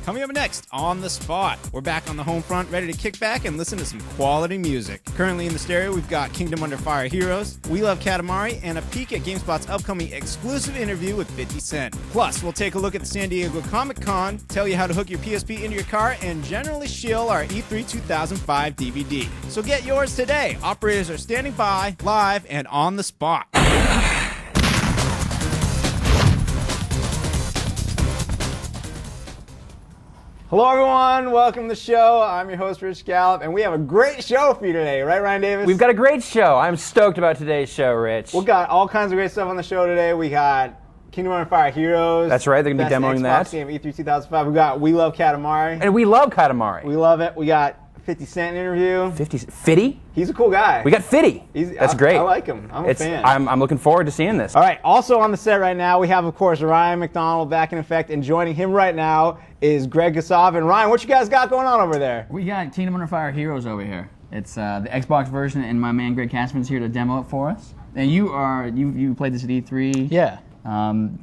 Coming up next, On the Spot. We're back on the home front, ready to kick back and listen to some quality music. Currently in the stereo, we've got Kingdom Under Fire Heroes, We Love Katamari, and a peek at GameSpot's upcoming exclusive interview with 50 Cent. Plus, we'll take a look at the San Diego Comic-Con, tell you how to hook your PSP into your car, and generally shill our E3 2005 DVD. So get yours today. Operators are standing by, live, and on the spot. Hello, everyone. Welcome to the show. I'm your host, Rich Gallup, and we have a great show for you today. Right, Ryan Davis? We've got a great show. I'm stoked about today's show, Rich. We've got all kinds of great stuff on the show today. We got Kingdom Under Fire Heroes. That's right. They're going to be demoing that. that. Game E3 2005. We got We Love Katamari. And we love Katamari. We love it. We got 50 Cent interview. Fitty? He's a cool guy. We got Fitty. That's great. I like him. I'm a fan. I'm looking forward to seeing this. All right. Also on the set right now, we have, of course, Ryan McDonald back in effect, and joining him right now is Greg Gasav. And Ryan, what you guys got going on over there? We got Kingdom Under Fire Heroes over here. It's the Xbox version, and my man Greg Cashman's here to demo it for us. And you played this at E3. Yeah.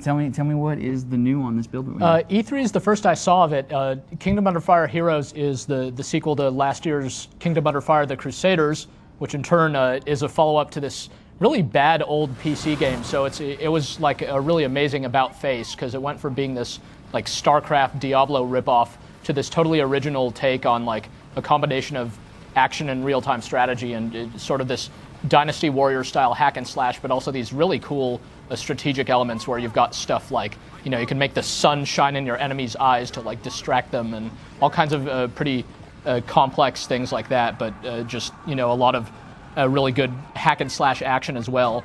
Tell me what is the new on this build? E3 is the first I saw of it. Kingdom Under Fire Heroes is the sequel to last year's Kingdom Under Fire: The Crusaders, which in turn is a follow-up to this really bad old PC game. So it was like a really amazing about-face, because it went from being this like StarCraft Diablo ripoff to this totally original take on like a combination of action and real-time strategy, and sort of this Dynasty Warrior style hack and slash, but also these really cool strategic elements where you've got stuff like, you know, you can make the sun shine in your enemy's eyes to like distract them, and all kinds of pretty complex things like that, but just, you know, a lot of really good hack and slash action as well.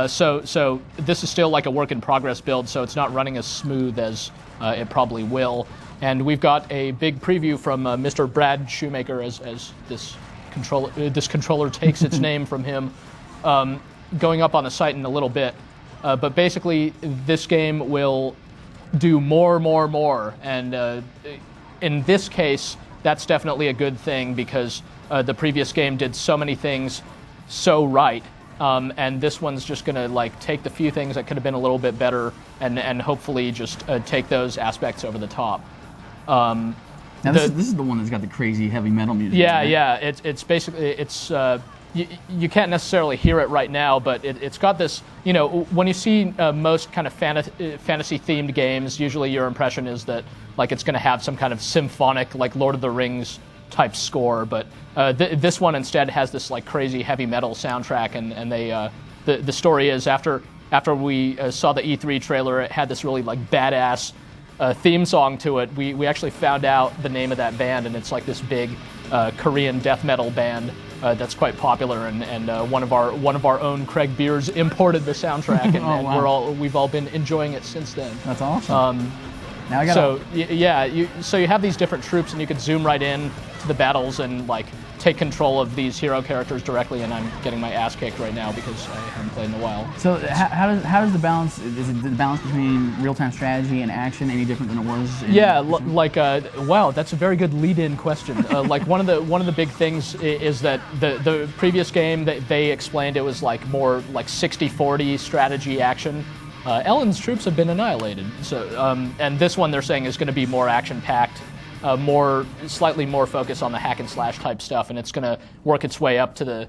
So this is still like a work in progress build, so it's not running as smooth as it probably will. And we've got a big preview from Mr. Brad Shoemaker, as this controller takes its name from him, going up on the site in a little bit. But basically, this game will do more, and in this case, that's definitely a good thing, because the previous game did so many things so right, and this one's just going to like take the few things that could have been a little bit better, and hopefully just take those aspects over the top. Now this is the one that's got the crazy heavy metal music. Yeah, right? yeah. It's basically you can't necessarily hear it right now, but it's got this, you know, when you see most kind of fantasy-themed games, usually your impression is that like it's going to have some kind of symphonic, like Lord of the Rings type score, but this one instead has this like crazy heavy metal soundtrack, and they the story is after we saw the E3 trailer, it had this really like badass theme song to it. We actually found out the name of that band, and it's like this big Korean death metal band that's quite popular, and one of our own Craig Beers imported the soundtrack, and, oh, wow. we've all been enjoying it since then. That's awesome. Now I so you have these different troops, and you could zoom right in to the battles and like take control of these hero characters directly, and I'm getting my ass kicked right now because I haven't played in a while. So how does the balance, is it the balance between real-time strategy and action any different than it was? Wow, that's a very good lead-in question. Like one of the big things is that the previous game, they explained it was like more like 60-40 strategy action. Ellen's troops have been annihilated, so and this one they're saying is going to be more action-packed. Slightly more focus on the hack and slash type stuff, and it's going to work its way up to the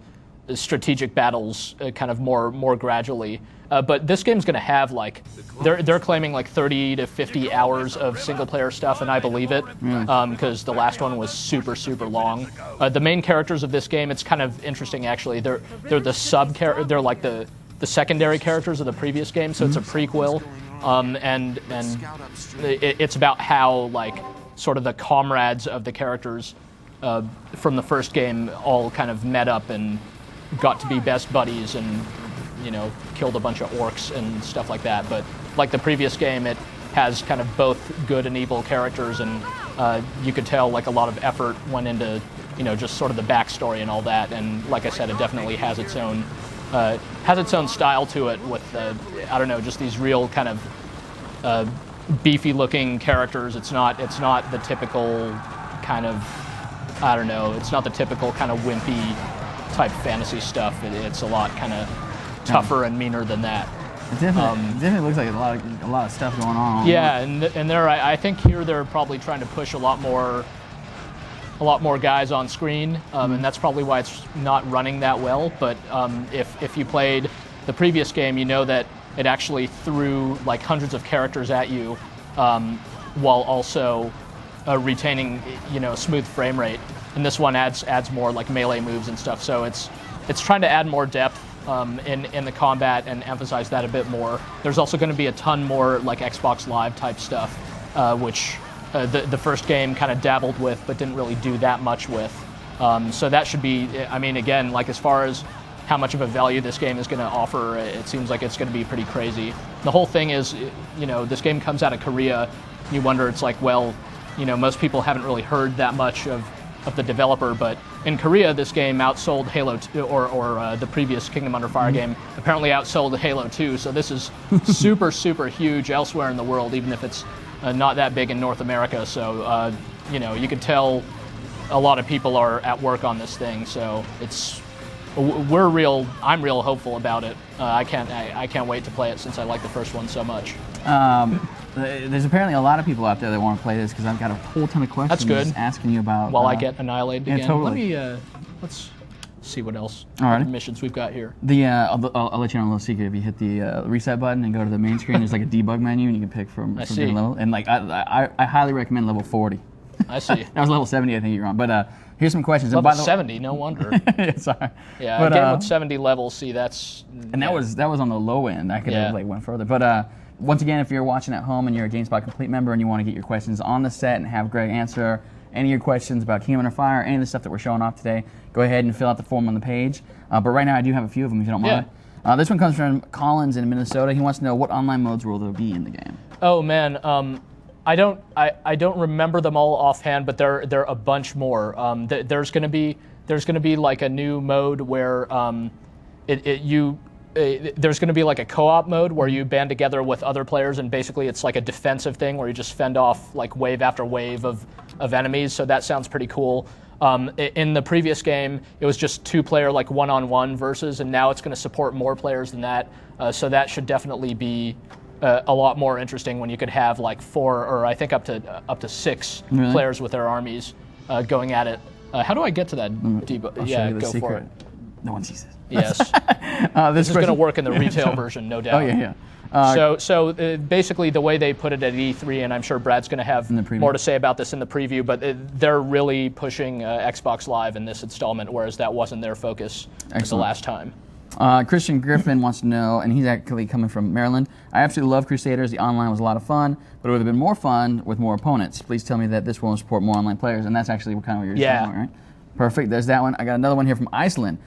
strategic battles kind of more gradually. But this game's going to have like they're claiming like 30 to 50 hours of single player stuff, and I believe it, because the last one was super long. The main characters of this game, it's kind of interesting actually. They're the they're like the secondary characters of the previous game, so it's a prequel, and it's about how like sort of the comrades of the characters from the first game all kind of met up and got to be best buddies, and, you know, killed a bunch of orcs and stuff like that. But like the previous game, it has kind of both good and evil characters, and you could tell like a lot of effort went into, you know, just sort of the backstory and all that. And like I said, it definitely has its own style to it with I don't know, just these real kind of beefy-looking characters. It's not the typical kind of, I don't know, it's not the typical kind of wimpy type fantasy stuff. It's a lot kind of tougher and meaner than that. It definitely looks like a lot of stuff going on. Yeah, and I think here they're probably trying to push a lot more guys on screen, and that's probably why it's not running that well. But if you played the previous game, you know that it actually threw like hundreds of characters at you, while also retaining smooth frame rate. And this one adds more like melee moves and stuff. So it's trying to add more depth in the combat and emphasize that a bit more. There's also going to be a ton more like Xbox Live type stuff, which the first game kind of dabbled with but didn't really do that much with. So that should be, I mean, again, like as far as how much of a value this game is going to offer, it seems like it's going to be pretty crazy. The whole thing is, this game comes out of Korea. You wonder, it's like, well, most people haven't really heard that much of the developer, but in Korea, this game outsold Halo 2, or the previous Kingdom Under Fire game apparently outsold Halo 2. So this is super, super huge elsewhere in the world, even if it's not that big in North America. So you could tell a lot of people are at work on this thing. So I'm real hopeful about it. I can't wait to play it since I like the first one so much. There's apparently a lot of people out there that want to play this because I've got a whole ton of questions. That's good. Asking you about. While I get annihilated again. Totally. Let's see what else missions we've got here. I'll let you know a little secret. If you hit the reset button and go to the main screen, there's like a debug menu and you can pick from different level. And like I highly recommend level 40. I see. That was level 70, I think you're on. But here's some questions. Level 70, no wonder. Yeah, sorry. Yeah, a game with 70 levels. See, that's. And that was on the low end. I could have went further. But once again, if you're watching at home and you're a GameSpot Complete member and you want to get your questions on the set and have Greg answer any of your questions about Kingdom Under Fire, any of the stuff that we're showing off today, go ahead and fill out the form on the page. But right now, I do have a few of them, if you don't mind. This one comes from Collins in Minnesota. He wants to know what online modes will there be in the game. Oh man, I don't remember them all offhand, but there are a bunch more. There's going to be like a new mode where there's going to be like a co-op mode where you band together with other players, and basically it's like a defensive thing where you just fend off like wave after wave of enemies. So that sounds pretty cool. In the previous game, it was just two-player like one-on-one versus, and now it's going to support more players than that. So that should definitely be a lot more interesting when you could have like 4 or I think up to 6 players with their armies going at it. How do I get to that debug? Yeah, go secret. for it. No one sees this. Yes. This is going to work in the retail version, no doubt. Oh, yeah. So basically the way they put it at E3, and I'm sure Brad's going to have more to say about this in the preview, but they're really pushing Xbox Live in this installment, whereas that wasn't their focus the last time. Christian Griffin wants to know, and he's actually coming from Maryland, I absolutely love Crusaders. The online was a lot of fun, but it would have been more fun with more opponents. Please tell me that this will support more online players, and that's actually kind of what you're talking about, right? Perfect. There's that one. I got another one here from Iceland.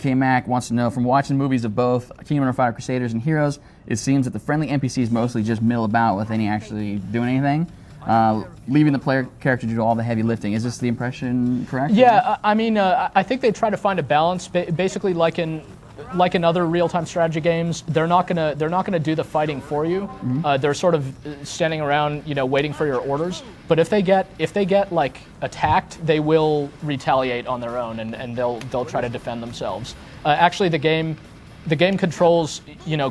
K-Mac wants to know, from watching movies of both Kingdom Under Fire, Crusaders, and Heroes, it seems that the friendly NPCs mostly just mill about with any actually doing anything, leaving the player character to do all the heavy lifting. Is this the impression correct? Yeah, I mean, I think they try to find a balance, basically like in other real-time strategy games. They're not gonna do the fighting for you. They're sort of standing around, waiting for your orders. But if they get like attacked, they will retaliate on their own, and they'll try to defend themselves. Actually, the game controls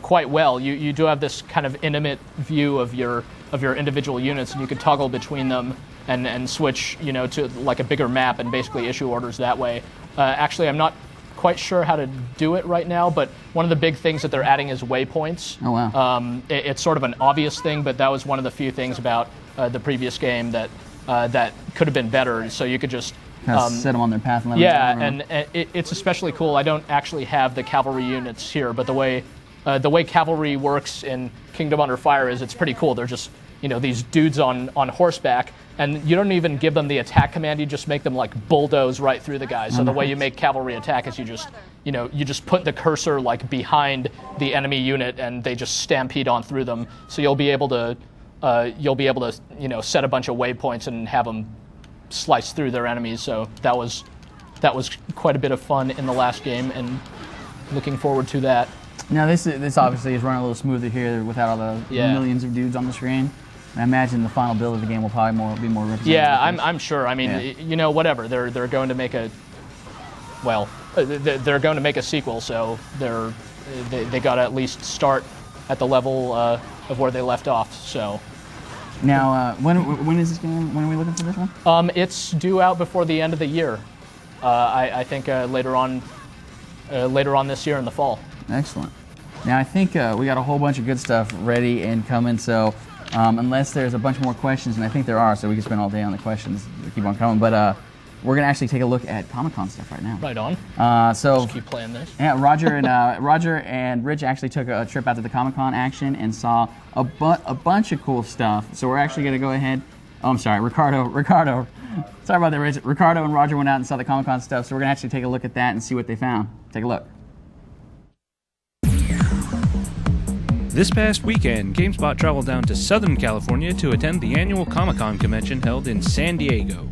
quite well. You do have this kind of intimate view of your individual units, and you can toggle between them and switch to like a bigger map and basically issue orders that way. Actually, I'm not quite sure how to do it right now, but one of the big things that they're adding is waypoints. Oh, wow. It's sort of an obvious thing, but that was one of the few things about the previous game that could have been better. So you could just set them on their path. And and it's especially cool. I don't actually have the cavalry units here, but the way cavalry works in Kingdom Under Fire is it's pretty cool. They're just these dudes on horseback, and you don't even give them the attack command. You just make them like bulldoze right through the guys. So the way you make cavalry attack is you just put the cursor like behind the enemy unit, and they just stampede on through them. So you'll be able to set a bunch of waypoints and have them slice through their enemies. So that was quite a bit of fun in the last game, and looking forward to that. Now this obviously is running a little smoother here without all the millions of dudes on the screen. I imagine the final build of the game will probably be more representative. Yeah, I'm sure. I mean, whatever. They're going to make they're going to make a sequel, so they got to at least start at the level of where they left off. So. Now, when is this game? When are we looking for this one? It's due out before the end of the year. I think later on this year in the fall. Excellent. Now I think we got a whole bunch of good stuff ready and coming. So unless there's a bunch more questions, and I think there are, so we can spend all day on the questions. Keep on coming. But we're gonna actually take a look at Comic-Con stuff right now. Right on. So just keep playing this. Yeah, Roger and Rich actually took a trip out to the Comic-Con action and saw a bunch of cool stuff. So we're actually gonna go ahead. Oh, I'm sorry, Ricardo. Sorry about that, Rich. Ricardo and Roger went out and saw the Comic-Con stuff. So we're gonna actually take a look at that and see what they found. Take a look. This past weekend, GameSpot traveled down to Southern California to attend the annual Comic-Con convention held in San Diego.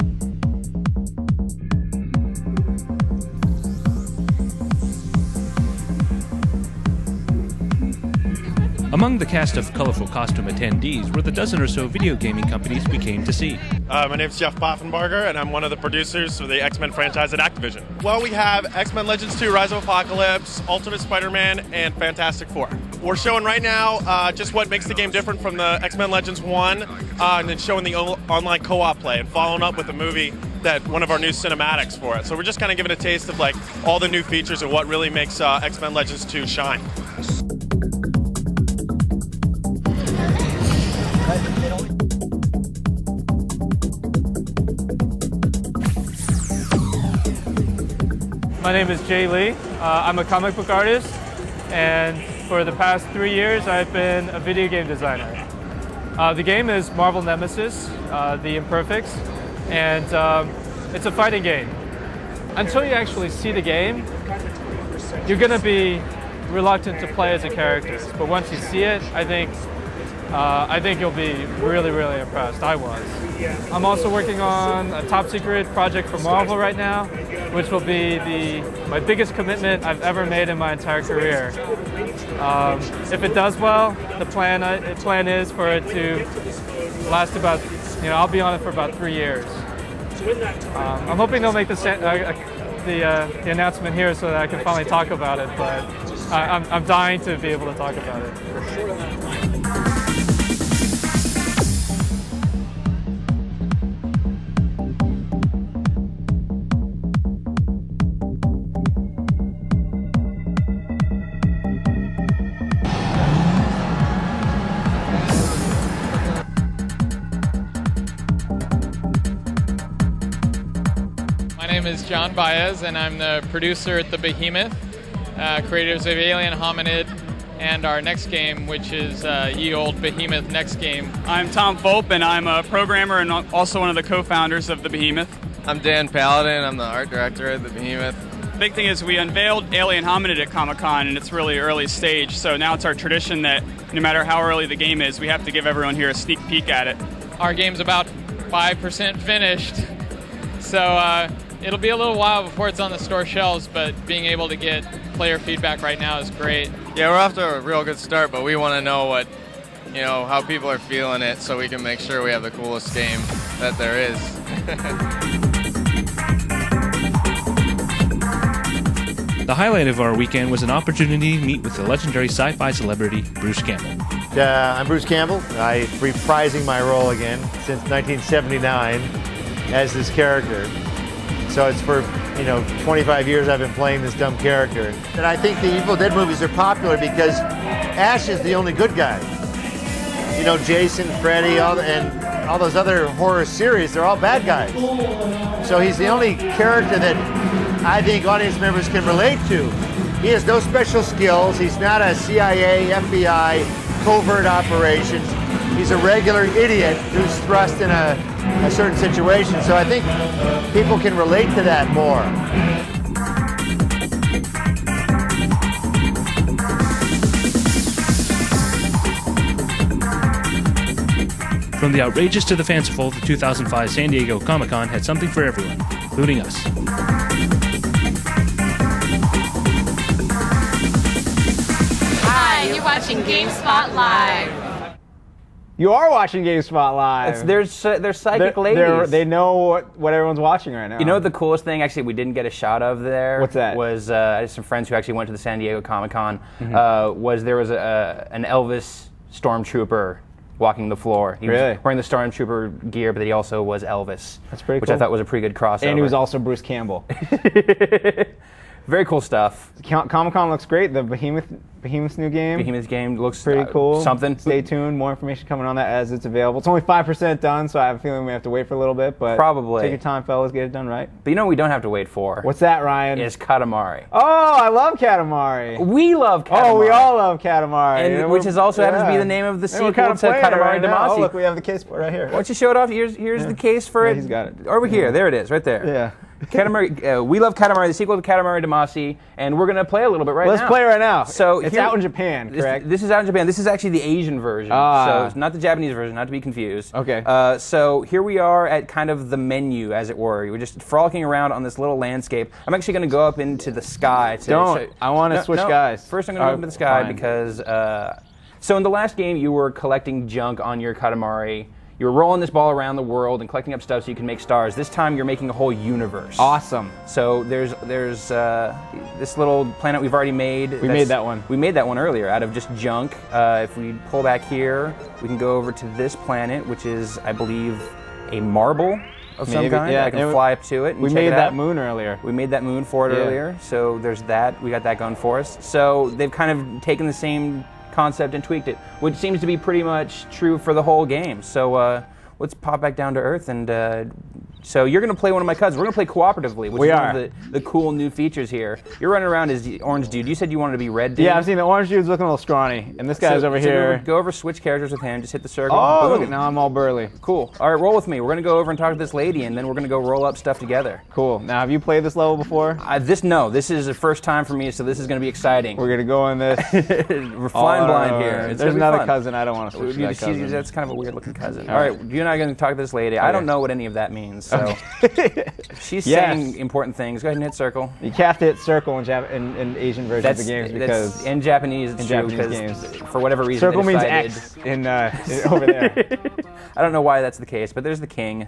Among the cast of colorful costume attendees were the dozen or so video gaming companies we came to see. My name's Jeff Poffenbarger, and I'm one of the producers for the X-Men franchise at Activision. Well, we have X-Men Legends 2, Rise of Apocalypse, Ultimate Spider-Man, and Fantastic Four. We're showing right now just what makes the game different from the X-Men Legends 1, and then showing the online co-op play, and following up with a movie that one of our new cinematics for it. So we're just kind of giving a taste of like all the new features and what really makes X-Men Legends 2 shine. My name is Jay Lee. I'm a comic book artist, and for the past 3 years I've been a video game designer. The game is Marvel Nemesis, The Imperfects, and it's a fighting game. Until you actually see the game, you're going to be reluctant to play as a character, but once you see it, I think you'll be really, really impressed. I was. I'm also working on a top secret project for Marvel right now, which will be my biggest commitment I've ever made in my entire career. If it does well, the plan is for it to last about, I'll be on it for about 3 years. I'm hoping they'll make the announcement here so that I can finally talk about it, but I'm dying to be able to talk about it. My name is John Baez, and I'm the producer at The Behemoth, creators of Alien Hominid, and our next game, which is Ye Olde Behemoth Next Game. I'm Tom Fulp, and I'm a programmer and also one of the co-founders of The Behemoth. I'm Dan Paladin, I'm the art director at The Behemoth. The big thing is we unveiled Alien Hominid at Comic-Con, and it's really early stage, so now it's our tradition that no matter how early the game is, we have to give everyone here a sneak peek at it. Our game's about 5% finished, so it'll be a little while before it's on the store shelves, but being able to get player feedback right now is great. Yeah, we're off to a real good start, but we want to know how people are feeling it so we can make sure we have the coolest game that there is. The highlight of our weekend was an opportunity to meet with the legendary sci-fi celebrity Bruce Campbell. I'm Bruce Campbell. I'm reprising my role again since 1979 as this character. So it's for 25 years I've been playing this dumb character. And I think the Evil Dead movies are popular because Ash is the only good guy. Jason, Freddy, and all those other horror series, they're all bad guys. So he's the only character that I think audience members can relate to. He has no special skills. He's not a CIA, FBI, covert operations. He's a regular idiot who's thrust in a certain situation. So I think people can relate to that more. From the outrageous to the fanciful, the 2005 San Diego Comic-Con had something for everyone, including us. Hi, you're watching GameSpot Live. You are watching GameSpot Live. They're psychic ladies. They know what everyone's watching right now. You know the coolest thing, actually, we didn't get a shot of there? What's that? Was I had some friends who actually went to the San Diego Comic-Con. There was an Elvis stormtrooper walking the floor. He was wearing the stormtrooper gear, but he also was Elvis. That's pretty cool. Which I thought was a pretty good crossover. And he was also Bruce Campbell. Very cool stuff. Comic-Con looks great. The Behemoth's new game. Behemoth's game looks pretty cool. Something. Stay tuned. More information coming on that as it's available. It's only 5% done, so I have a feeling we have to wait for a little bit. But probably. Take your time, fellas. Get it done right. But you know what we don't have to wait for? What's that, Ryan? Is Katamari. Oh, I love Katamari. We love Katamari. Oh, we all love Katamari. And which is also happens to be the name of the sequel to Katamari right Damacy. Oh, look, we have the case right here. Why don't you show it off? Here's the case for it. He's got it. Over here. There it is, right there. Yeah. Katamari, we love Katamari, the sequel to Katamari Damacy, and we're going to play a little bit right now. Let's play right now. So it's out in Japan, correct? This is out in Japan. This is actually the Asian version, so it's not the Japanese version, not to be confused. Okay. So here we are at kind of the menu, as it were. We're just frolicking around on this little landscape. I'm actually going to go up into the sky. I want to switch guys. First I'm going to go up into the sky because... so in the last game, you were collecting junk on your Katamari. You were rolling this ball around the world and collecting up stuff so you can make stars. This time you're making a whole universe. Awesome. So there's this little planet we've already made. We made that one. We made that one earlier out of just junk. If we pull back here, we can go over to this planet, which is, I believe, a marble of some kind. Yeah, I can fly up to it and we check made it that out. moon earlier. We made that moon for it earlier. So there's that. We got that going for us. So they've kind of taken the same concept and tweaked it, which seems to be pretty much true for the whole game. So let's pop back down to Earth, and so you're going to play one of my cousins. We're going to play cooperatively, which is one of the cool new features here. You're running around as the orange dude. You said you wanted to be red dude. Yeah, I've seen the orange dude's looking a little scrawny, and this guy's over here. Go over, switch characters with him, just hit the circle. Oh, boom. look, now I'm all burly. Cool. All right, roll with me. We're going to go over and talk to this lady, and then we're going to go roll up stuff together. Cool. Now, have you played this level before? No. This is the first time for me, so this is going to be exciting. We're going to go in this. We're flying blind here. There's another cousin. I don't want to switch to that cousin. That's kind of a weird-looking cousin. All right, you and I are going to talk to this lady. I don't know what any of that means, so... She's saying important things. Go ahead and hit circle. You have to hit circle in Asian versions of the games because in Japanese it's true games. For whatever reason circle means X in over there. I don't know why that's the case, but there's the king.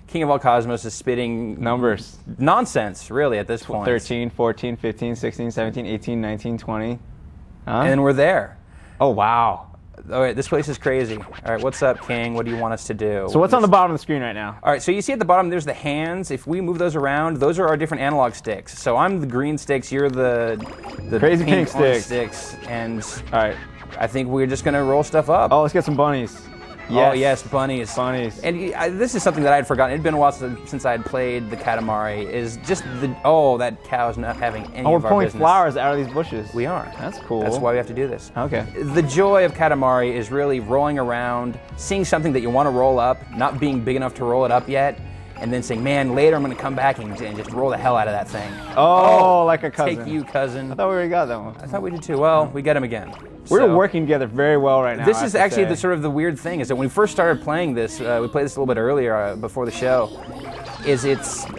King of all cosmos is spitting numbers. Nonsense, really, at this point. 13, 14, 15, 16, 17, 18, 19, 20. And then we're there. Oh, wow. All right, this place is crazy. All right, what's up, King? What do you want us to do? So what's on the bottom of the screen right now? All right, so you see at the bottom, there's the hands. If we move those around, those are our different analog sticks. So I'm the green sticks, you're the crazy pink sticks. And all right, I think we're just gonna roll stuff up. Oh, let's get some bunnies. Yes. Oh, yes, bunnies. Bunnies. And this is something that I had forgotten. It had been a while since I had played the Katamari. Is just that cow's not having any of our business. We're pulling flowers out of these bushes. We are. That's cool. That's why we have to do this. Okay. The joy of Katamari is really rolling around, seeing something that you want to roll up, not being big enough to roll it up yet, and then saying, man, later I'm going to come back and just roll the hell out of that thing. Oh, like a cousin. Take you, cousin. I thought we already got that one. I thought we did too. Well, we get him again. We're working together very well right now. This is actually the weird thing is that when we first started playing this, we played this a little bit earlier before the show,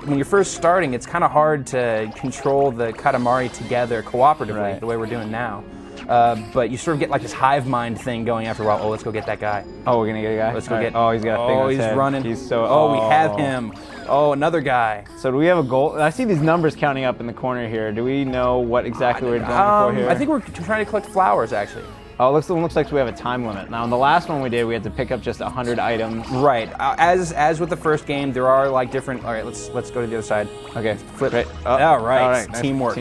when you're first starting, it's kind of hard to control the Katamari together cooperatively the way we're doing now. But you sort of get like this hive mind thing going after a while. Oh, let's go get that guy. Oh, we're going to get a guy? Let's go get... Oh, he's got a thing on his head. Running. He's so... Oh, we have him. Oh, another guy. So do we have a goal? I see these numbers counting up in the corner here. Do we know what exactly we're going for here? I think we're trying to collect flowers, actually. Oh, it looks like we have a time limit. Now, in the last one we did, we had to pick up just 100 items. Right. As with the first game, there are like different... All right, let's go to the other side. Okay. Flip. Right. Oh, all right. Nice. Teamwork.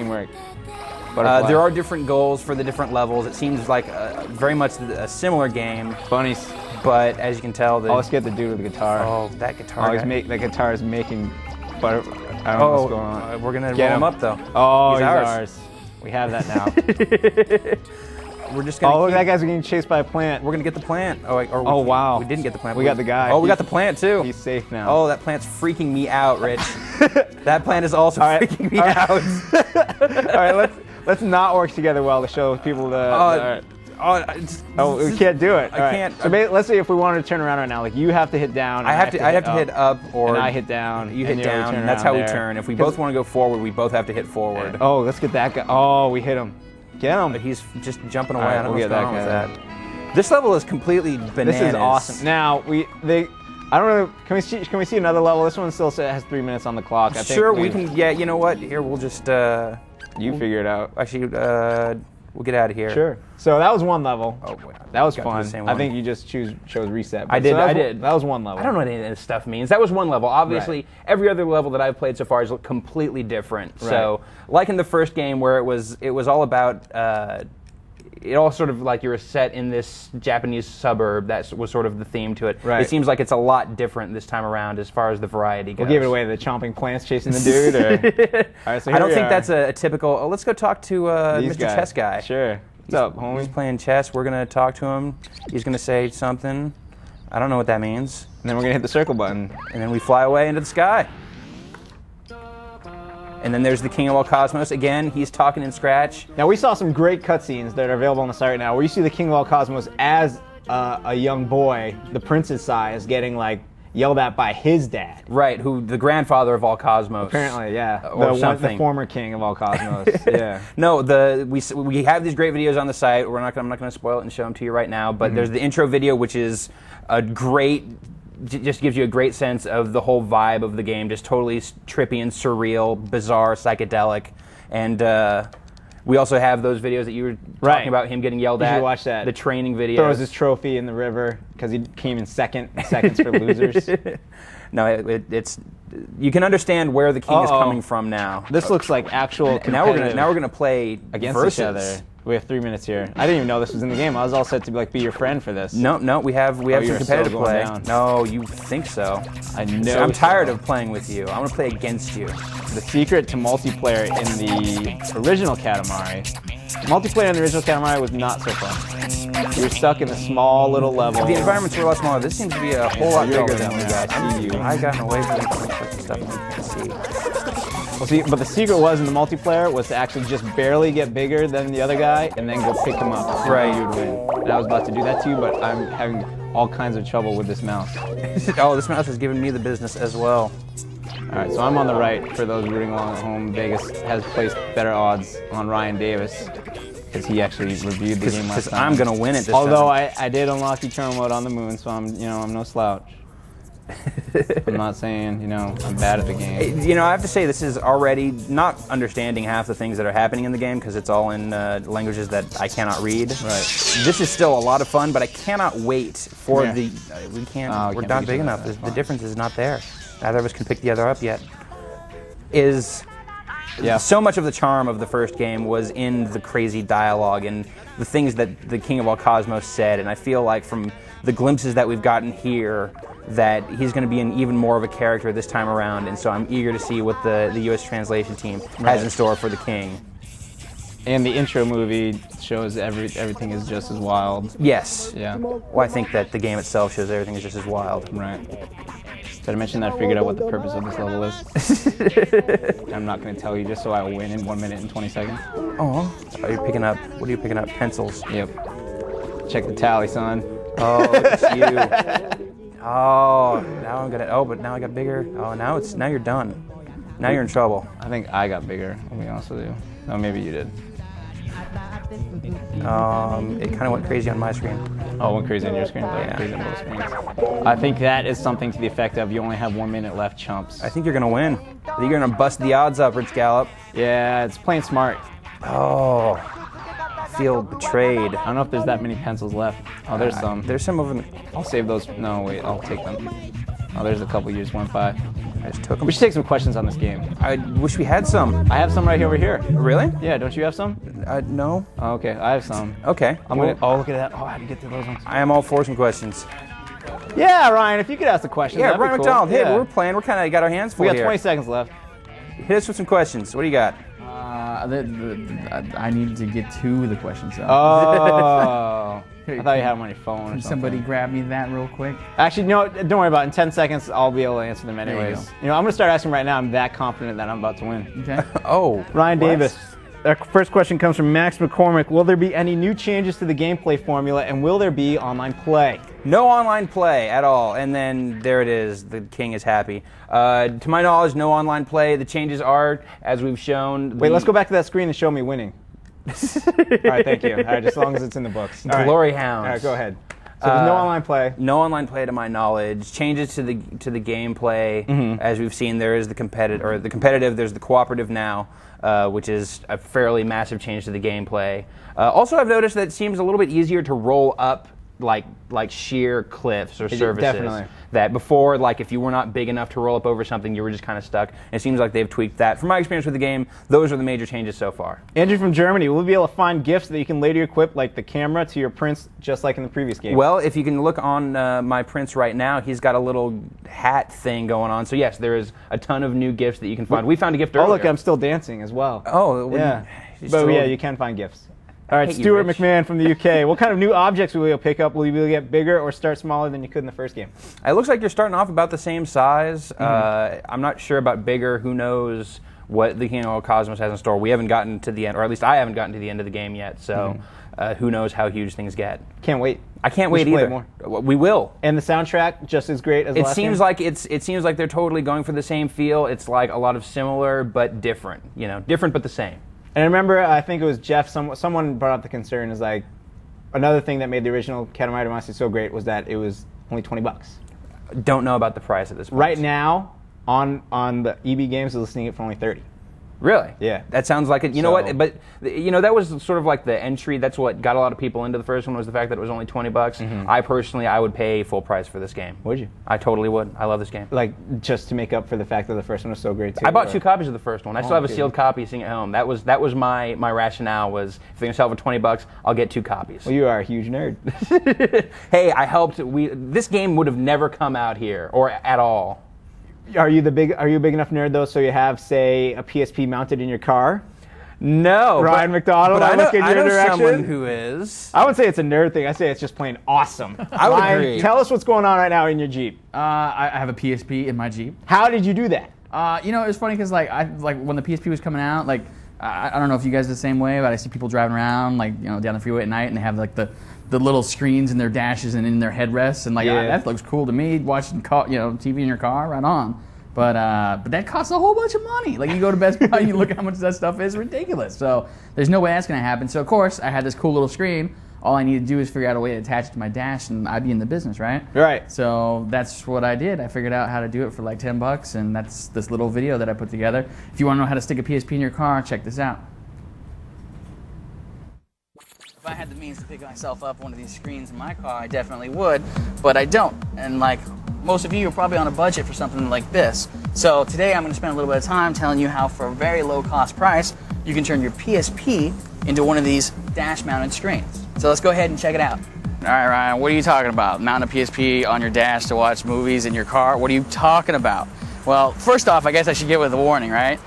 There are different goals for the different levels. It seems like very much a similar game. Bunnies. But as you can tell... let's get the dude with the guitar. Oh, that guitar. The guitar is making butter. I don't know what's going on. We're going to roll him up, though. Oh, he's ours. We have that now. We're just going to look, that guy's getting chased by a plant. We're going to get the plant. Oh, wow. We didn't get the plant. We got the guy. Oh, we got the plant, too. He's safe now. Oh, that plant's freaking me out, Rich. That plant is also freaking me out. All right, let's not work together well to show people the... we can't do it. I can't. So let's say if we wanted to turn around right now, like you have to hit down. I have to hit up, or and I hit down. You hit down. And that's how we turn. If we both want to go forward, we both have to hit forward. Oh, let's get that guy. Oh, we hit him. Get him. But he's just jumping away. Right, I don't know what's going on with that. This level is completely bananas. This is awesome. Now I don't know. Can we see another level? This one still has 3 minutes on the clock. I think sure, we can. Yeah, you know what? Here, we'll just. You figure it out. Actually, we'll get out of here. Sure. So that was one level. Oh, boy. That was fun. I think you just chose reset. I did. That was one level. I don't know what any of this stuff means. That was one level. Obviously, every other level that I've played so far is completely different. Right. So, like in the first game, where it was all about. It all sort of like you were set in this Japanese suburb. That was sort of the theme to it. Right. It seems like it's a lot different this time around as far as the variety goes. We'll give it away. The chomping plants chasing the dude. Or... All right, so I don't think that's a typical. Oh, let's go talk to Mr. Chess Guy. Sure. What's up, homie? He's playing chess. We're gonna talk to him. He's gonna say something. I don't know what that means. And then we're gonna hit the circle button. And then we fly away into the sky. And then there's the King of all Cosmos. Again, he's talking in Scratch. Now, we saw some great cutscenes that are available on the site right now, where you see the King of all Cosmos as a young boy, the Prince's size, getting, like, yelled at by his dad. Right, who the grandfather of all Cosmos. Apparently, yeah. Or something. The former King of all Cosmos, yeah. No, we have these great videos on the site. I'm not going to spoil it and show them to you right now, but there's the intro video, which is a great... just gives you a great sense of the whole vibe of the game, just totally trippy and surreal, bizarre, psychedelic. And we also have those videos that you were talking about, him getting yelled at. You watch that. The training videos. Throws his trophy in the river because he came in seconds for losers. No, it's you can understand where the king is coming from now. This looks like actual. Now we're gonna play against versus. each other. We have 3 minutes here. I didn't even know this was in the game. I was all set to be your friend for this. No, we have some competitive play. Down. No, you think so? I know. I'm tired of playing with you. I want to play against you. The secret to multiplayer in the original Katamari. Multiplayer in the original Katamari was not so fun. You were stuck in a small little level. The environments were a lot smaller. This seems to be a whole lot bigger than we got. I gotten away from some stuff I can see. Well, see, but the secret was in the multiplayer was to actually just barely get bigger than the other guy and then go pick him up. Right. You'd win. And I was about to do that to you, but I'm having all kinds of trouble with this mouse. Oh, this mouse is giving me the business as well. All right, so I'm on the right. For those rooting along at home, Vegas has placed better odds on Ryan Davis because he actually reviewed the game last time. I'm gonna win it this Although time. I did unlock Eternal Mode on the moon, so I'm no slouch. I'm not saying, I'm bad at the game. I have to say this is already not understanding half the things that are happening in the game because it's all in languages that I cannot read. Right. This is still a lot of fun, but I cannot wait for the... we can't... we're not big enough. The difference is not there. Neither of us can pick the other up yet. So much of the charm of the first game was in the crazy dialogue and the things that the King of all Cosmos said, and I feel like from the glimpses that we've gotten here that he's going to be even more of a character this time around, and so I'm eager to see what the U.S. translation team has in store for the king. And the intro movie shows everything is just as wild. Yes. Yeah. Well, I think that the game itself shows everything is just as wild. Right. Did I mention that I figured out what the purpose of this level is? I'm not going to tell you just so I win in 1 minute and 20 seconds. Oh. What are you picking up? Pencils. Yep. Check the tally, son. Oh, it's you. Oh, now I'm gonna. Oh, but now I got bigger. Oh, now you're done. Now you're in trouble. I think I got bigger. I'll be honest with you. Oh, maybe you did. It kind of went crazy on my screen. Oh, it went crazy on your screen? Yeah. Crazy on both screens. I think that is something to the effect of you only have 1 minute left, chumps. I think you're gonna win. I think you're gonna bust the odds up, Rich Gallop. Yeah, it's playing smart. Oh. Feel betrayed. I don't know if there's that many pencils left. Oh, there's some. There's some of them. I'll save those. No, wait, I'll take them. Oh, there's a couple you just went by. I just took them. We should take some questions on this game. I wish we had some. I have some right over here. Really? Yeah, don't you have some? No. Oh, okay, I have some. Okay. Oh, look at that. Oh, I had to get to those ones. I am all for some questions. Yeah, Ryan, if you could ask the question. Yeah, Ryan McDonald. Cool. Hey, we're playing. We're kind of got our hands full here. We got here. 20 seconds left. Hit us with some questions. What do you got? I need to get to the questions. Oh. I thought you had them on your phone or something. Can somebody grab me that real quick? Actually, no, don't worry about it. In 10 seconds, I'll be able to answer them anyways. I'm going to start asking right now. I'm that confident that I'm about to win. Okay. Oh. Ryan Davis. Our first question comes from Max McCormick. Will there be any new changes to the gameplay formula, and will there be online play? No online play at all. And then there it is. The king is happy. To my knowledge, no online play. The changes are, as we've shown... Wait, let's go back to that screen and show me winning. All right, thank you. All right, as long as it's in the books. All right. Glory hounds. All right, go ahead. So there's no online play. No online play to my knowledge. Changes to the gameplay, as we've seen. There is the competitive. There's the cooperative now, which is a fairly massive change to the gameplay. Also, I've noticed that it seems a little bit easier to roll up like sheer cliffs or surfaces. Definitely. That before, like if you were not big enough to roll up over something, you were just kind of stuck. And it seems like they've tweaked that. From my experience with the game, those are the major changes so far. Andrew from Germany, will we be able to find gifts that you can later equip, like the camera, to your prints, just like in the previous game? Well, if you can look on my prints right now, he's got a little hat thing going on. So yes, there is a ton of new gifts that you can find. We found a gift earlier. Oh, look, I'm still dancing as well. Oh, yeah. But yeah, you can find gifts. All right, hate you, Stuart Rich. McMahon from the UK. What kind of new objects will you pick up? Will you be able to get bigger or start smaller than you could in the first game? It looks like you're starting off about the same size. I'm not sure about bigger. Who knows what the King of Cosmos has in store? We haven't gotten to the end, or at least I haven't gotten to the end of the game yet. So who knows how huge things get? Can't wait. I can't wait either. More. We will. And the soundtrack just as great as the last game? It seems like they're totally going for the same feel. It's like a lot of similar but different. You know, different but the same. And I remember, I think it was Jeff, someone brought up the concern is like, another thing that made the original Katamari Damacy so great was that it was only $20. Don't know about the price at this point. Right now, on the EB Games, they're listing it for only $30. Really? Yeah. That sounds like it. You know what? But you know that was sort of like the entry. That's what got a lot of people into the first one was the fact that it was only $20. I personally, I would pay full price for this game. Would you? I totally would. I love this game. Like just to make up for the fact that the first one was so great too. I bought 2 copies of the first one. I still have a sealed copy sitting at home. That was my rationale was if they're gonna sell it for $20, I'll get 2 copies. Well, you are a huge nerd. Hey, I helped. This game would have never come out here or at all. Are you a big enough nerd though? So you have, say, a PSP mounted in your car? No, Ryan McDonald. But I know someone who is. I wouldn't say it's a nerd thing. I say it's just plain awesome. I would Ryan, agree. Tell us what's going on right now in your Jeep. I have a PSP in my Jeep. How did you do that? You know, it was funny because like when the PSP was coming out, like I don't know if you guys are the same way, but I see people driving around like down the freeway at night and they have like the little screens in their dashes and in their headrests and like that looks cool to me. Watching TV in your car, right on. But that costs a whole bunch of money. Like you go to Best Buy, you look at how much that stuff is, ridiculous. So there's no way that's going to happen. So of course I had this cool little screen. All I need to do is figure out a way to attach it to my dash, and I'd be in the business, right? Right. So that's what I did. I figured out how to do it for like $10, and that's this little video that I put together. If you want to know how to stick a PSP in your car, check this out. If I had the means to pick myself up one of these screens in my car, I definitely would, but I don't. And like most of you are probably on a budget for something like this. So today I'm going to spend a little bit of time telling you how for a very low cost price you can turn your PSP into one of these dash mounted screens. So let's go ahead and check it out. All right, Ryan, what are you talking about? Mounting a PSP on your dash to watch movies in your car? What are you talking about? Well, first off, I guess I should get with a warning, right?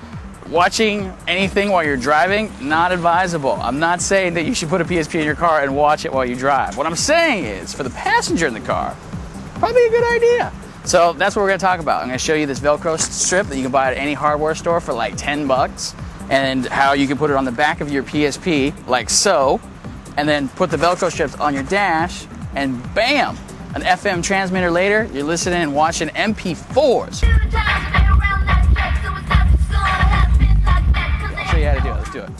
Watching anything while you're driving, not advisable. I'm not saying that you should put a PSP in your car and watch it while you drive. What I'm saying is, for the passenger in the car, probably a good idea. So that's what we're going to talk about. I'm going to show you this Velcro strip that you can buy at any hardware store for like $10, and how you can put it on the back of your PSP, like so, and then put the Velcro strips on your dash, and bam! An FM transmitter later, you're listening and watching MP4s. I'll show you how to do it. Let's do it.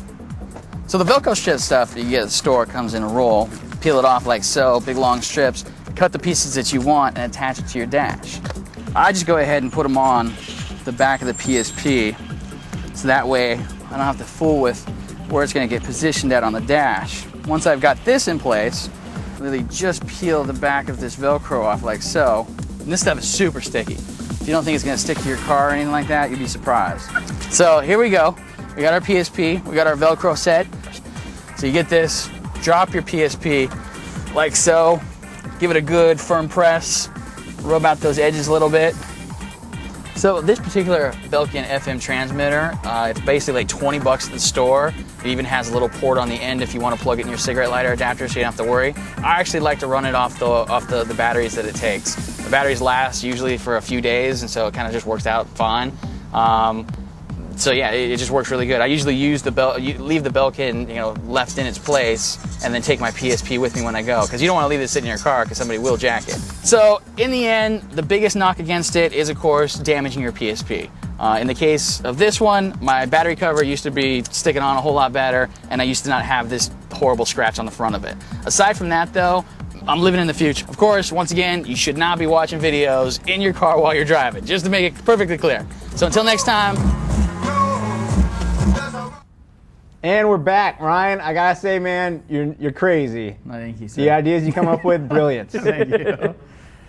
So the Velcro strip stuff that you get at the store comes in a roll. Peel it off like so, big long strips. Cut the pieces that you want and attach it to your dash. I just go ahead and put them on the back of the PSP, so that way I don't have to fool with where it's going to get positioned at on the dash. Once I've got this in place, really just peel the back of this Velcro off like so. And this stuff is super sticky. If you don't think it's going to stick to your car or anything like that, you'd be surprised. So here we go. We got our PSP, we got our Velcro set. So you get this, drop your PSP like so, give it a good firm press, rub out those edges a little bit. So this particular Belkin FM transmitter, it's basically like $20 at the store. It even has a little port on the end if you want to plug it in your cigarette lighter adapter so you don't have to worry. I actually like to run it off the batteries that it takes. The batteries last usually for a few days, and so it kind of just works out fine. So yeah, it just works really good. I usually use leave the Belkin, left in its place, and then take my PSP with me when I go, because you don't want to leave it sitting in your car because somebody will jack it. So in the end, the biggest knock against it is, of course, damaging your PSP. In the case of this one, my battery cover used to be sticking on a whole lot better, and I used to not have this horrible scratch on the front of it. Aside from that, though, I'm living in the future. Of course, once again, you should not be watching videos in your car while you're driving, just to make it perfectly clear. So until next time. And we're back, Ryan. I gotta say, man, you're crazy. No, thank you, sir. The ideas you come up with, brilliant. Thank you.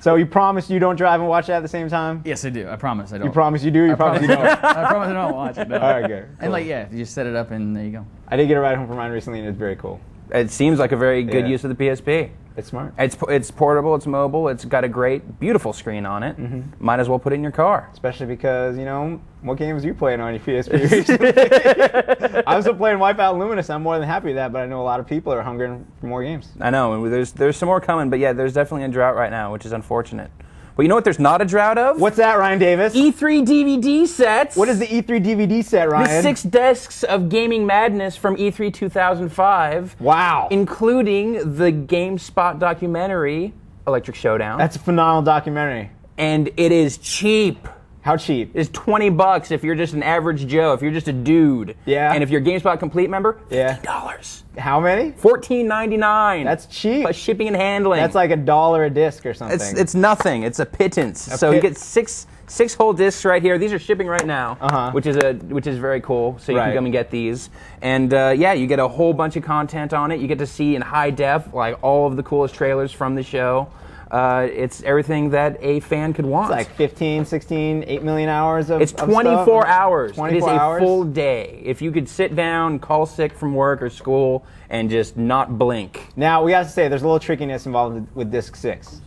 So you promise you don't drive and watch that at the same time? Yes, I do. I promise I don't. You promise you do? You promise you don't? I promise I don't watch it. No. All right, good. And like, yeah, you just set it up and there you go. I did get a ride home from mine recently, and it's very cool. It seems like a very good use of the PSP. It's smart. It's portable, it's mobile, it's got a great, beautiful screen on it. Might as well put it in your car. Especially because, you know, what games are you playing on your PSP recently? I'm still playing Wipeout Luminous. I'm more than happy with that, but I know a lot of people are hungering for more games. I know, and there's some more coming, but yeah, there's definitely a drought right now, which is unfortunate. But you know what there's not a drought of? What's that, Ryan Davis? E3 DVD sets. What is the E3 DVD set, Ryan? The 6 discs of gaming madness from E3 2005. Wow. Including the GameSpot documentary, Electric Showdown. That's a phenomenal documentary. And it is cheap. How cheap? It's $20 if you're just an average Joe, if you're just a dude. Yeah. And if you're a GameSpot Complete member, yeah. $15. How many? $14.99. That's cheap. Plus shipping and handling. That's like $1 a disc or something. It's nothing. It's a pittance. You get six whole discs right here. These are shipping right now, which is very cool. So you can come and get these. And yeah, you get a whole bunch of content on it. You get to see in high def like all of the coolest trailers from the show. It's everything that a fan could want. It's like 15, 16, 8 million hours of It's 24 hours. 24 it is hours? a full day. If you could sit down, call sick from work or school, and just not blink. Now, we have to say, there's a little trickiness involved with Disc 6.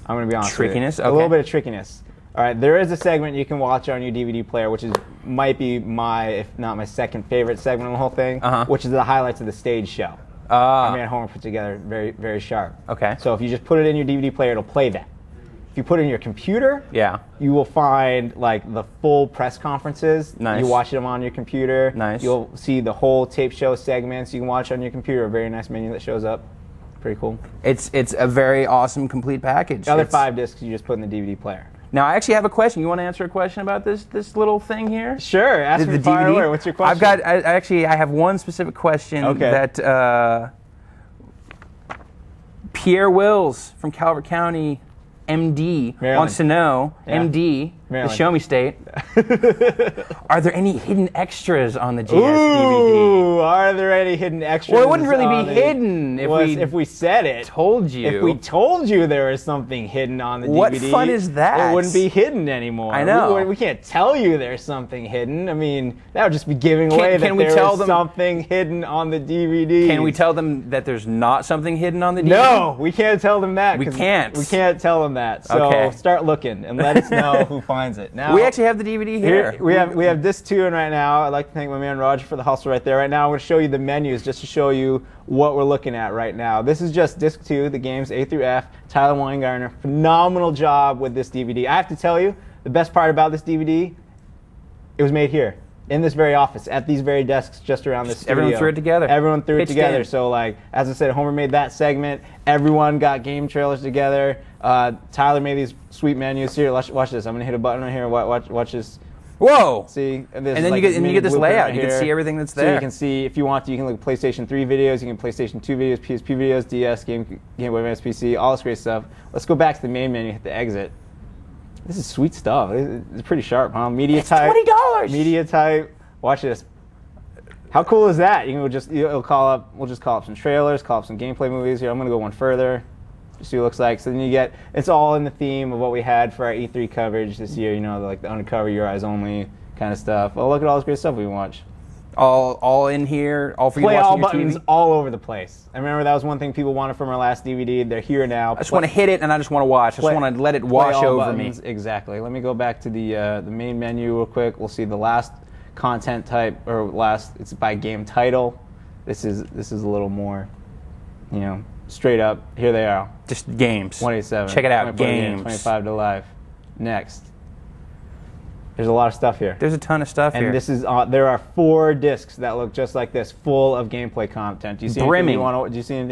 I'm going to be honest Trickiness? with you. Okay. A little bit of trickiness. All right, there is a segment you can watch on your DVD player, which might be my, if not my second favorite segment of the whole thing, which is the highlights of the stage show. I made Homer put together very, very sharp. Okay. So if you just put it in your DVD player, it'll play that. If you put it in your computer, you will find like the full press conferences. Nice. You watch them on your computer. Nice. You'll see the whole tape show segments you can watch on your computer. A very nice menu that shows up. Pretty cool. It's a very awesome complete package. The other 5 discs you just put in the DVD player. Now, I actually have a question. You want to answer a question about this little thing here? Sure. Ask me fire away. What's your question? I have one specific question that Pierre Wills from Calvert County, MD, wants to know. MD, the Show Me State. Are there any hidden extras on the GS DVD? Ooh, are there any hidden extras? Well, it wouldn't really be hidden if we said it. Told you. If we told you there was something hidden on the DVD. What fun is that? It wouldn't be hidden anymore. I know. We can't tell you there's something hidden. I mean, that would just be giving away that there is something hidden on the DVD. Can we tell them that there's not something hidden on the DVD? No, we can't tell them that. We can't. We can't tell them that. So start looking and let us know who finds it. Now, we actually have the DVD here. We have disc 2 in right now. I'd like to thank my man Roger for the hustle right there. Right now, I'm going to show you the menus just to show you what we're looking at right now. This is just disc 2, the games A through F. Tyler Weingartner, phenomenal job with this DVD. I have to tell you, the best part about this DVD, it was made here. In this very office, at these very desks, just around this studio. Everyone threw it together. Everyone threw it together. So, like, as I said, Homer made that segment. Everyone got game trailers together. Tyler made these sweet menus. Here, watch this. I'm gonna hit a button right here. Watch this. Whoa! See, and then you get this layout. Right, you can see everything that's there. So you can see, if you want to, you can look at PlayStation 3 videos, you can PlayStation 2 videos, PSP videos, DS, Game Boy Advance, PC, all this great stuff. Let's go back to the main menu. Hit the exit. This is sweet stuff. It's pretty sharp, huh? Media type. $20. Media type. Watch this. How cool is that? We'll just call up some trailers, call up some gameplay movies. Here, I'm gonna go one further. Just see what it looks like. So then it's all in the theme of what we had for our E3 coverage this year. Like the undercover, your eyes only kind of stuff. Oh, look at all this great stuff we watch. All in here, all for you to Play watch all on your buttons TV? all over the place. I remember that was one thing people wanted from our last DVD. They're here now. I just want to hit it and I just want to watch. I just want to let it wash over me. Exactly. Let me go back to the main menu real quick. We'll see the last content type, or last, it's by game title. This is a little more, straight up. Here they are. Just games. 187. Check it out. Games. 25 to live. Next. There's a lot of stuff here. There's a ton of stuff here. And this is there are 4 discs that look just like this, full of gameplay content. Do you see anything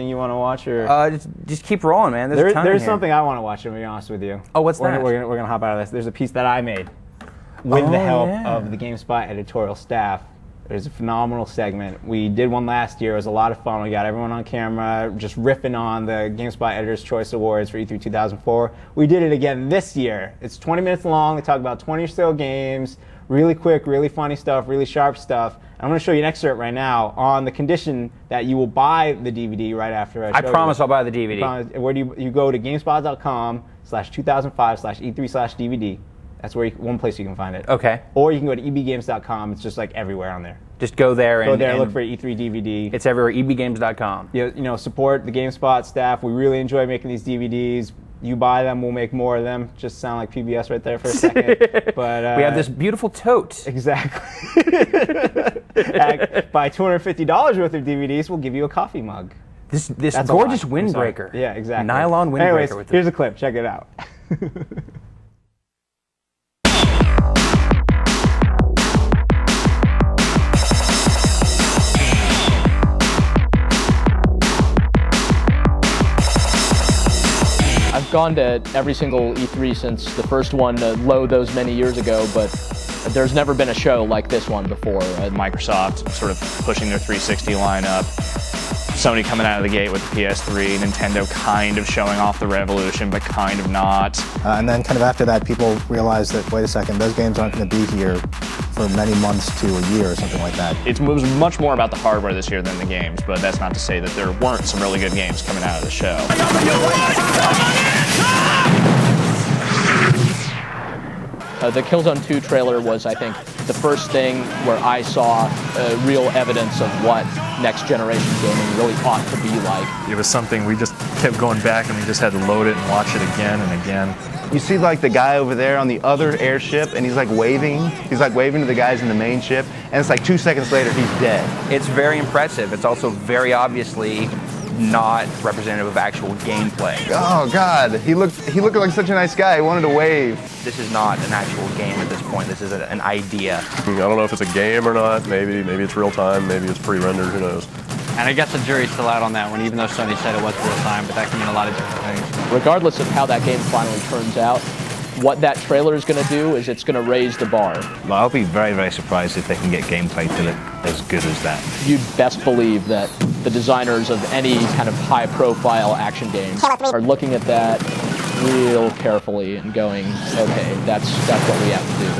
you want to watch, or just keep rolling, man. There's something I want to watch. To be honest with you. Oh, what's that? We're gonna hop out of this. There's a piece that I made. with the help of the GameSpot editorial staff. It was a phenomenal segment. We did one last year. It was a lot of fun. We got everyone on camera just riffing on the GameSpot Editor's Choice Awards for E3 2004. We did it again this year. It's 20 minutes long. We talk about 20 or so games. Really quick, really funny stuff, really sharp stuff. I'm going to show you an excerpt right now on the condition that you will buy the DVD right after I show you. I promise I'll buy the DVD. Where do you go to GameSpot.com/2005/E3/DVD. That's where one place you can find it. Okay. Or you can go to ebgames.com. It's just like everywhere on there. Just go there and look for E3 DVD. It's everywhere. ebgames.com. Support the GameSpot staff. We really enjoy making these DVDs. You buy them, we'll make more of them. Just sound like PBS right there for a second. But we have this beautiful tote. Exactly. Buy $250 worth of DVDs, we'll give you a coffee mug. This gorgeous windbreaker. Yeah, exactly. Nylon windbreaker. Anyways, with here's a clip. Check it out. I've gone to every single E3 since the first one, low those many years ago, but there's never been a show like this one before. Microsoft sort of pushing their 360 lineup, Sony coming out of the gate with the PS3, Nintendo kind of showing off the revolution, but kind of not. And then kind of after that, people realized that, wait a second, those games aren't going to be here for many months to a year or something like that. It was much more about the hardware this year than the games, but that's not to say that there weren't some really good games coming out of the show. The Killzone 2 trailer was, I think, the first thing where I saw real evidence of what next generation gaming really ought to be like. It was something we just kept going back and we just had to load it and watch it again and again. You see like the guy over there on the other airship and he's like waving. He's like waving to the guys in the main ship and it's like 2 seconds later he's dead. It's very impressive. It's also very obviously not representative of actual gameplay. Oh God, he looked like such a nice guy. He wanted to wave. This is not an actual game at this point. This is an idea. I don't know if it's a game or not. Maybe it's real time. Maybe it's pre-rendered. Who knows? And I guess the jury's still out on that one, even though Sony said it was real time. But that can mean a lot of different things. Regardless of how that game finally turns out, what that trailer is going to do is it's going to raise the bar. Well, I'll be very, very surprised if they can get gameplay to look as good as that. You'd best believe that the designers of any kind of high-profile action game are looking at that real carefully and going, okay, that's what we have to do.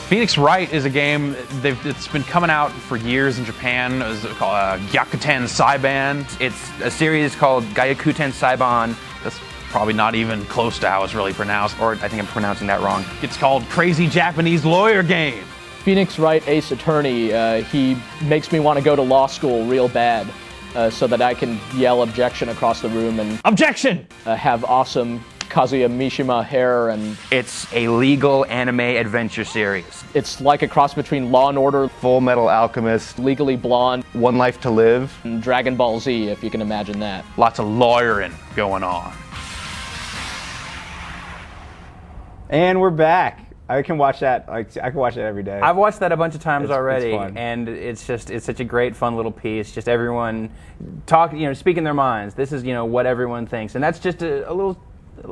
Phoenix Wright is a game, it's been coming out for years in Japan. It's called Gyakuten Saiban. It's a series called Gyakuten Saiban. That's probably not even close to how it's really pronounced. Or I think I'm pronouncing that wrong. It's called Crazy Japanese Lawyer Game. Phoenix Wright Ace Attorney, he makes me want to go to law school real bad so that I can yell objection across the room and objection! Have awesome Kazuya Mishima hair. And it's a legal anime adventure series. It's like a cross between Law and Order, Full Metal Alchemist, Legally Blonde, One Life to Live, and Dragon Ball Z, if you can imagine that. Lots of lawyering going on. And we're back. I can watch that. I can watch that every day. I've watched that a bunch of times already, it's fun. And it's such a great, fun little piece. Just everyone speaking their minds. This is what everyone thinks, and that's just a little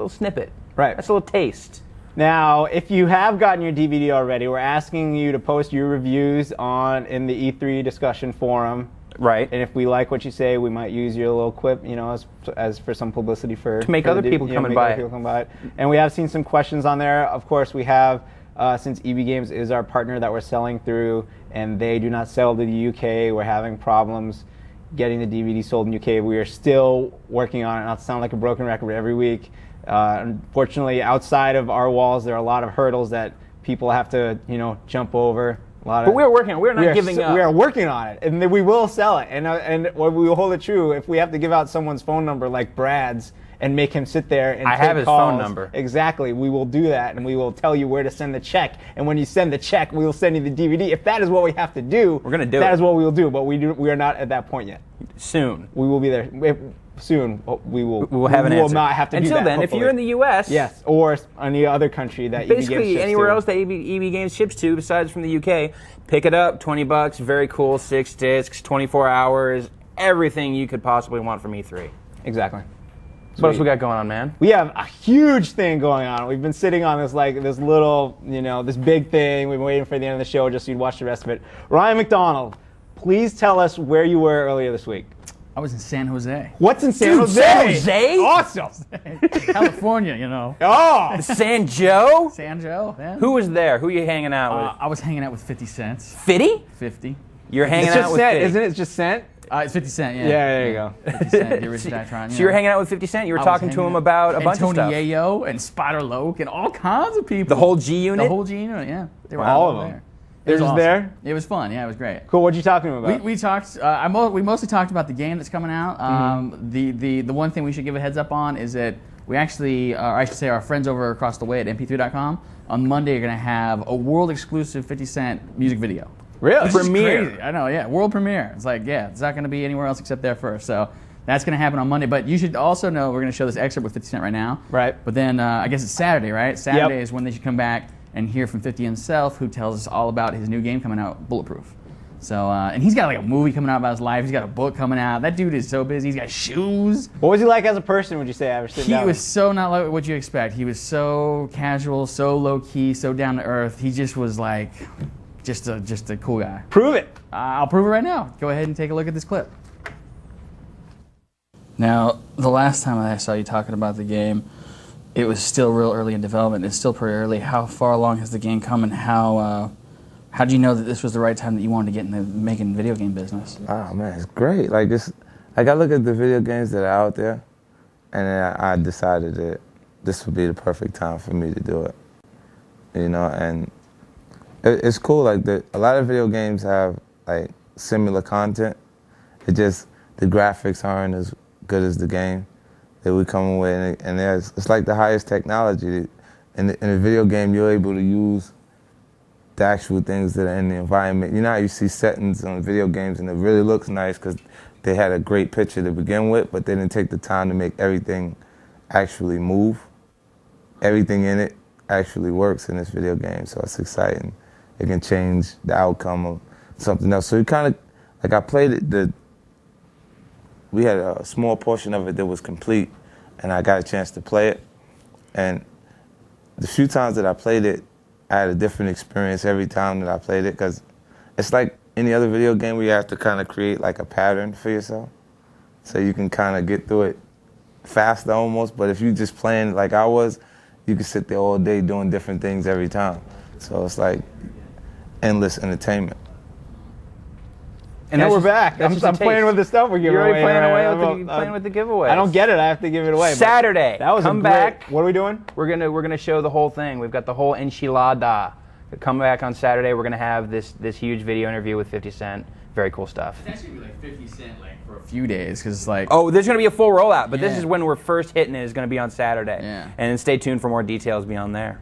snippet. Right. That's a little taste. Now, if you have gotten your DVD already, we're asking you to post your reviews in the E3 discussion forum. Right. And if we like what you say, we might use your little quip, as for some publicity to make other people come and buy it. And we have seen some questions on there. Of course, we have, since EB Games is our partner that we're selling through, and they do not sell to the UK, we're having problems getting the DVD sold in UK. We are still working on it. Not to sound like a broken record every week. Unfortunately, outside of our walls, there are a lot of hurdles that people have to, jump over. But we're working on it. We're not giving up. We are working on it, and we will sell it. And we will hold it true. If we have to give out someone's phone number, like Brad's, and make him sit there and I take have his calls, phone number. Exactly. We will do that, and we will tell you where to send the check. And when you send the check, we will send you the DVD. If that is what we have to do, we're going to do it. That is what we will do. But we are not at that point yet. Soon. We will be there. Soon we will. We will have an answer. We will not have to Until do that. then, hopefully. if you're in the U.S. Yes, or any other country that EB Games basically ships anywhere to. else that EB Games ships to besides from the UK, pick it up, $20, very cool, 6 discs, 24 hours, everything you could possibly want from E3. Exactly. What else we got going on, man? We have a huge thing going on. We've been sitting on this this little, this big thing. We've been waiting for the end of the show just so you'd watch the rest of it. Ryan McDonald, please tell us where you were earlier this week. I was in San Jose. What's in San Jose? San Jose? Awesome. California, Oh! San Joe? San Joe, yeah. Who was there? Who are you hanging out with? I was hanging out with 50 Cents. 50? 50. You're hanging It's out just with Cent, 50. isn't it? It's just Cent? It's 50 Cent, yeah. Yeah, there you go. 50 Cent, the original Diatron. So you were hanging out with 50 Cent? You were talking to him about a bunch of stuff? Tony Yayo and Spider Loke and all kinds of people. The whole G unit? The whole G unit, yeah. They were all of them. there. They're just awesome. there? It was fun, yeah, it was great. Cool, what'd you talk to him about? We talked, we mostly talked about the game that's coming out. The one thing we should give a heads up on is that we actually, or I should say our friends over across the way at mp3.com, on Monday are going to have a world exclusive 50 Cent music video. Really? Premiere. Crazy. I know, yeah. World premiere. It's like, yeah, it's not going to be anywhere else except there first. So that's going to happen on Monday. But you should also know we're going to show this excerpt with 50 Cent right now. Right. But then I guess it's Saturday, right? Saturday is when they should come back and hear from 50 himself, who tells us all about his new game coming out, Bulletproof. So, and he's got like a movie coming out about his life. He's got a book coming out. That dude is so busy. He's got shoes. What was he like as a person, would you say, after sitting down? He was so not like what you expect. He was so casual, so low-key, so down to earth. He just was like, just a cool guy. Prove it. I'll prove it right now. Go ahead and take a look at this clip. Now, the last time I saw you talking about the game, it was still real early in development. It's still pretty early. How far along has the game come, and how did you know that this was the right time that you wanted to get into making video game business? Oh man, it's great. Like this, I look at the video games that are out there, and then I decided that this would be the perfect time for me to do it. And it's cool. Like a lot of video games have like similar content. It just the graphics aren't as good as the game that we come with, and it's like the highest technology. In a video game, you're able to use the actual things that are in the environment. You know how you see settings on video games and it really looks nice because they had a great picture to begin with, but they didn't take the time to make everything actually move. Everything in it actually works in this video game, so it's exciting. It can change the outcome of something else. So you kind of, like I played it, we had a small portion of it that was complete, and I got a chance to play it. And the few times that I played it, I had a different experience every time that I played it, because it's like any other video game where you have to kind of create like a pattern for yourself, so you can kind of get through it faster almost. But if you're just playing like I was, you can sit there all day doing different things every time. So it's like endless entertainment. And now we're back. I'm playing with the stuff we're giving away. You're already playing with the giveaway. I don't get it. I have to give it away. Saturday. That was come back. What are we doing? We're gonna show the whole thing. We've got the whole enchilada. Come back on Saturday. We're gonna have this huge video interview with 50 Cent. Very cool stuff. It's actually like 50 Cent like for a few days because it's like. Oh, there's gonna be a full rollout, but this is when we're first hitting it. Is gonna be on Saturday. Yeah. And then stay tuned for more details beyond there.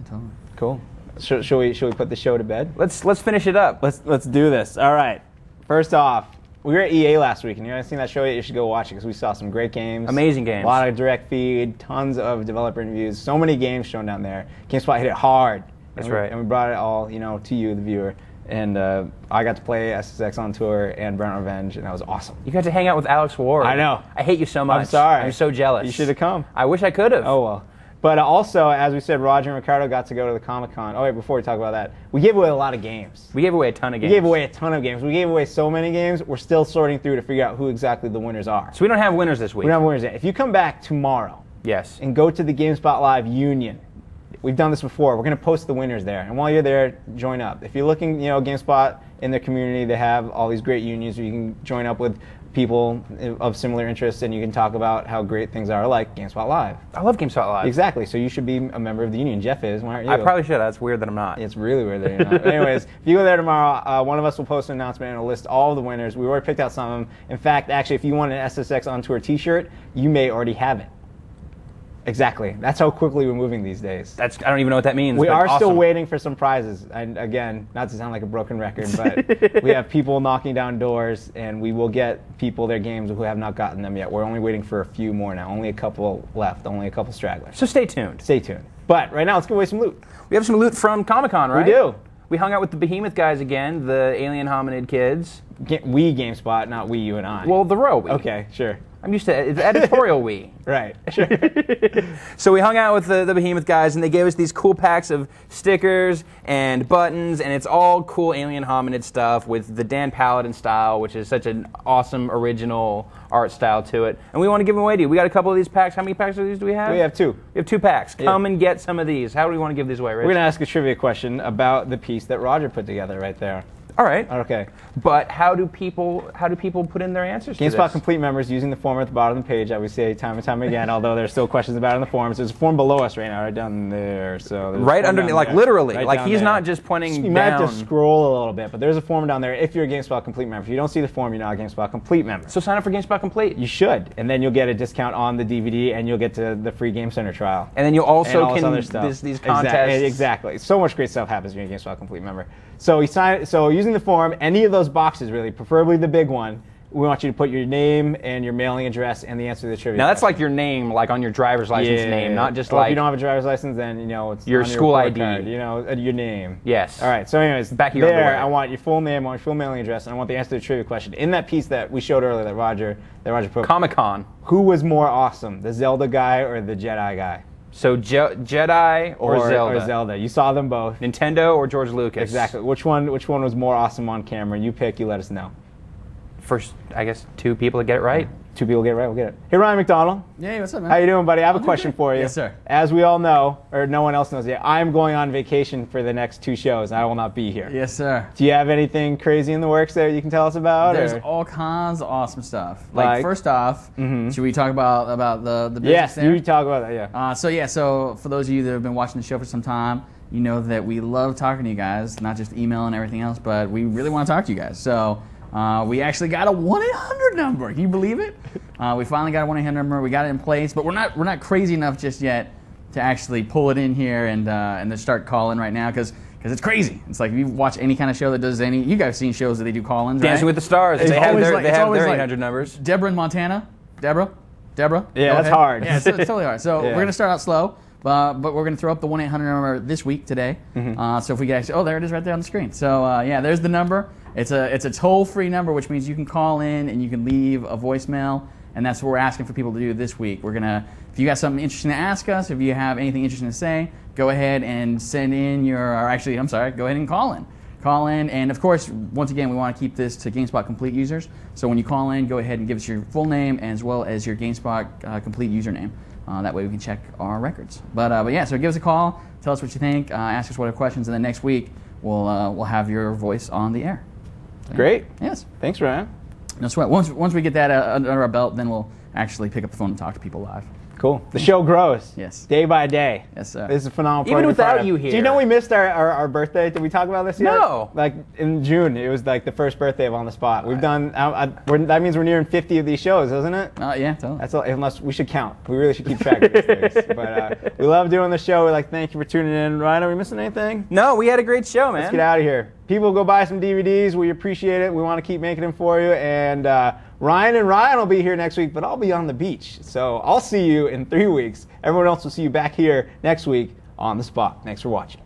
Totally. Cool. Shall we put the show to bed? Let's finish it up. Let's do this. All right. First off, we were at EA last week, and you haven't seen that show yet, you should go watch it because we saw some great games. Amazing games. A lot of direct feed, tons of developer interviews, so many games shown down there. GameSpot hit it hard. That's right. And we brought it all, to you, the viewer. And I got to play SSX on tour and Burnout Revenge, and that was awesome. You got to hang out with Alex Ward. I know. I hate you so much. I'm sorry. I'm so jealous. You should have come. I wish I could have. Oh, well. But also, as we said, Roger and Ricardo got to go to the Comic-Con. Oh, wait, before we talk about that, we gave away a lot of games. We gave away a ton of games. We gave away a ton of games. We gave away so many games, we're still sorting through to figure out who exactly the winners are. So we don't have winners this week. We don't have winners yet. If you come back tomorrow and go to the GameSpot Live Union, we've done this before, we're going to post the winners there. And while you're there, join up. If you're looking, GameSpot in their community, they have all these great unions where you can join up with people of similar interests, and you can talk about how great things are, like GameSpot Live. I love GameSpot Live. Exactly. So you should be a member of the union. Jeff is. Why aren't you? I probably should. That's weird that I'm not. It's really weird that you're not. Anyways, if you go there tomorrow, one of us will post an announcement and it'll list all of the winners. We already picked out some of them. In fact, actually, if you want an SSX On Tour t-shirt, you may already have it. Exactly. That's how quickly we're moving these days. I don't even know what that means. We are still awesome. waiting for some prizes. And again, not to sound like a broken record, but we have people knocking down doors, and we will get people their games who have not gotten them yet. We're only waiting for a few more now. Only a couple left. Only a couple stragglers. So stay tuned. Stay tuned. But right now, let's give away some loot. We have some loot from Comic-Con, right? We do. We hung out with the Behemoth guys again, the alien hominid kids. We GameSpot, not we, you and I. Well, the row. Okay, sure. I'm used to it. It's editorial we. Right. Sure. So we hung out with the Behemoth guys, and they gave us these cool packs of stickers and buttons, and it's all cool alien hominid stuff with the Dan Paladin style, which is such an awesome original art style to it. And we want to give them away to you. We got a couple of these packs. How many packs of these do we have? We have 2. We have 2 packs. Come and get some of these. How do we want to give these away, Rich? We're going to ask a trivia question about the piece that Roger put together right there. All right. Okay. But how do people put in their answers to this? GameSpot Complete members using the form at the bottom of the page that we say time and time again, although there's still questions about it in the forums. There's a form below us right now, right down there. So right underneath, like there. literally. Right like he's there. not just pointing down. You might have to scroll a little bit, but there's a form down there if you're a GameSpot Complete member. If you don't see the form, you're not a GameSpot Complete member. So sign up for GameSpot Complete. You should, and then you'll get a discount on the DVD, and you'll get to the free Game Center trial. And then you'll also and can other stuff. these contests. Exactly. So much great stuff happens when you're a GameSpot Complete member. So you sign. So using the form, any of those boxes, really, preferably the big one, we want you to put your name and your mailing address and the answer to the trivia. Now that's like your name, like on your driver's license name, not just if you don't have a driver's license, then it's your on school report ID. card, your name. Yes. All right. So anyways, back of your there, underwear. I want your full name, I want your full mailing address, and I want the answer to the trivia question in that piece that we showed earlier that Roger put. Comic-Con. Who was more awesome, the Zelda guy or the Jedi guy? So Jedi or Zelda? Or Zelda. You saw them both. Nintendo or George Lucas? Exactly. Which one was more awesome on camera? You pick. You let us know. First, I guess 2 people to get it right. 2 people get it right. We'll get it. Hey, Ryan McDonald. Hey, what's up, man? How you doing, buddy? I have a question for you. Yes, sir. As we all know, or no one else knows yet, I'm going on vacation for the next 2 shows. I will not be here. Yes, sir. Do you have anything crazy in the works that you can tell us about? There's or? all kinds of awesome stuff. Like first off, should we talk about the business Yes, there? you talk about that, yeah. So for those of you that have been watching the show for some time, you know that we love talking to you guys, not just email and everything else, but we really want to talk to you guys. So we actually got a 1-800 number. Can you believe it? We finally got a 1-800 number. We got it in place, but we're not crazy enough just yet to actually pull it in here and then start calling right now because it's crazy. It's like if you watch any kind of show that does any, you guys have seen shows that they do call-ins, right? Dancing with the Stars. They have their 800 numbers. Deborah in Montana. Deborah. Yeah, that's hard. Yeah, it's totally hard. So Yeah. we're gonna start out slow. But we're going to throw up the 1-800 number this week today. So if we get actually, there it is right there on the screen. So there's the number. It's a toll-free number, which means you can call in and you can leave a voicemail, and that's what we're asking for people to do this week. We're gonna, if you got something interesting to ask us, if you have anything interesting to say, go ahead and send in go ahead and call in. Call in, and of course, once again, we want to keep this to GameSpot Complete users. So when you call in, go ahead and give us your full name as well as your GameSpot Complete username. That way we can check our records. But yeah, so give us a call, tell us what you think, ask us what are questions, and then next week we'll have your voice on the air. So, Great. Yes. Thanks, Ryan. No sweat. Once we get that under our belt, then we'll actually pick up the phone and talk to people live. Cool. The show grows. Yes. Day by day. Yes, sir. This is a phenomenal. Even project. without you here. Do you know we missed our birthday? Did we talk about this yet? No. Like in June, it was like the first birthday of On the Spot. We've done. That means we're nearing 50 of these shows, doesn't it? Yeah, totally. That's all, unless we should count. We really should keep track of these things. But we love doing the show. We thank you for tuning in. Ryan, are we missing anything? No, we had a great show, man. Let's get out of here. People, go buy some DVDs. We appreciate it. We want to keep making them for you. And Ryan will be here next week, but I'll be on the beach. So I'll see you in 3 weeks. Everyone else will see you back here next week on The Spot. Thanks for watching.